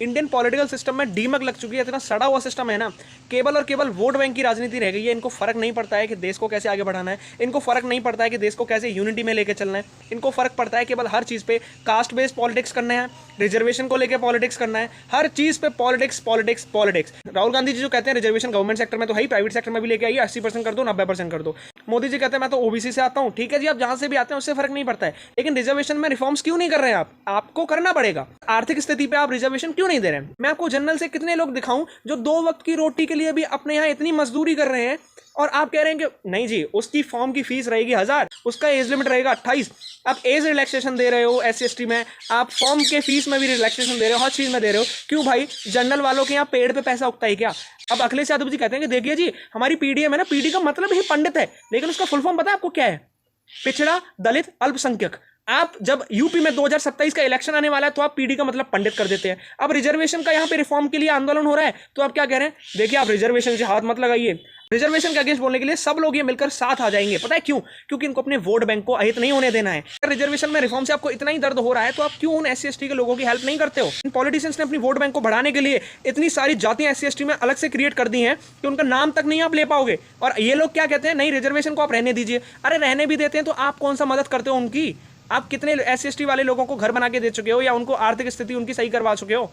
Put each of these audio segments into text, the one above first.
Indian political system में डीमक लग चुकी है, इतना सड़ा हुआ सिस्टम है ना, केवल और केवल वोट बैंक की राजनीति रह गई है। इनको फर्क नहीं पड़ता है कि देश को कैसे आगे बढ़ाना है, इनको फर्क नहीं पड़ता है कि देश को कैसे यूनिटी में लेके चलना है, इनको फर्क पड़ता है केवल हर चीज़ पे कास्ट बेस्ड पॉलिटिक्स करना है, रिजर्वेशन को लेकर पॉलिटिक्स करना है, हर चीज़ पे politics politics politics. Rahul Gandhi ji जो कहते हैं रिजर्वेशन गवर्नमेंट सेक्टर में तो है ही, प्राइवेट सेक्टर में भी लेके आइए, 80% कर दो, 90% कर दो। मोदी जी कहते हैं मैं तो ओबीसी से आता हूँ, ठीक है जी, आप जहां से भी आते हैं उससे फर्क नहीं पड़ता है, लेकिन रिजर्वेशन में रिफॉर्म्स क्यों नहीं कर रहे हैं आप? आपको करना पड़ेगा। आर्थिक स्थिति पे आप रिजर्वेशन क्यों नहीं दे रहे हैं? मैं आपको जनरल से कितने लोग दिखाऊं जो 2 वक्त की रोटी के लिए भी अपने यहाँ इतनी मजदूरी कर रहे हैं, और आप कह रहे हैं कि नहीं जी उसकी फॉर्म की फीस रहेगी 1000, उसका एज लिमिट रहेगा 28। आप एज रिलैक्सेशन दे रहे हो SC/ST में, आप फॉर्म के फीस में भी रिलैक्सेशन दे रहे हो, हर चीज में दे रहे हो। क्यों भाई? जनरल वालों के यहाँ पेड़ पे पैसा उगता है क्या? अब अखिलेश यादव जी कहते हैं कि देखिए जी हमारी पीडीएम है ना, पीडी का मतलब ही पंडित है, लेकिन उसका फुल फॉर्म पता है आपको क्या है? पिछड़ा दलित अल्पसंख्यक। आप जब यूपी में 2027 का इलेक्शन आने वाला है तो आप पीडी का मतलब पंडित कर देते हैं। अब रिजर्वेशन का यहाँ पे रिफॉर्म के लिए आंदोलन हो रहा है तो आप क्या कह रहे हैं? देखिए आप रिजर्वेशन से हाथ मत लगाइए। रिजर्वेशन के अगेंस्ट बोलने के लिए सब लोग ये मिलकर साथ आ जाएंगे। पता है क्यों? क्योंकि इनको अपने वोट बैंक को अहित नहीं होने देना है। रिजर्वेशन में रिफॉर्म से आपको इतना ही दर्द हो रहा है तो आप क्यों उन SC/ST के लोगों की हेल्प नहीं करते हो? इन पॉलिटिशियंस ने अपनी वोट बैंक को बढ़ाने के लिए इतनी सारी जातियां SC/ST में अलग से क्रिएट कर दी हैं कि उनका नाम तक नहीं आप ले पाओगे। और ये लोग क्या कहते हैं? नहीं रिजर्वेशन को आप रहने दीजिए। अरे रहने भी देते हैं तो आप कौन सा मदद करते हो उनकी? आप कितने SC/ST वाले लोगों को घर बना के दे चुके हो या उनको आर्थिक स्थिति उनकी सही करवा चुके हो?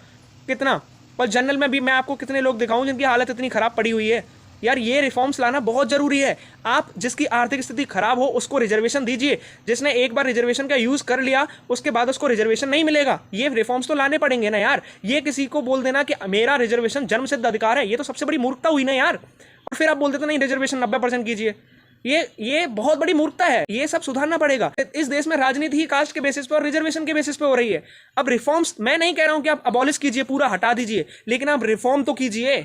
कितना? पर जनरल में भी मैं आपको कितने लोग दिखाऊं जिनकी हालत इतनी खराब पड़ी हुई है। यार ये रिफॉर्म्स लाना बहुत जरूरी है। आप जिसकी आर्थिक स्थिति खराब हो उसको रिजर्वेशन दीजिए। जिसने एक बार रिजर्वेशन का यूज कर लिया उसके बाद उसको रिजर्वेशन नहीं मिलेगा। ये रिफॉर्म्स तो लाने पड़ेंगे ना यार। ये किसी को बोल देना कि मेरा रिजर्वेशन जन्मसिद्ध अधिकार है, ये तो सबसे बड़ी मूर्खता हुई ना यार। और फिर आप बोल देते नहीं रिजर्वेशन 90% कीजिए। ये बहुत बड़ी मूर्खता है। ये सब सुधारना पड़ेगा। इस देश में राजनीति ही कास्ट के बेसिस पे और रिजर्वेशन के बेसिस पे हो रही है। अब रिफॉर्म्स मैं नहीं कह रहा हूं कि आप अबॉलिश कीजिए, पूरा हटा दीजिए, लेकिन आप रिफॉर्म तो कीजिए।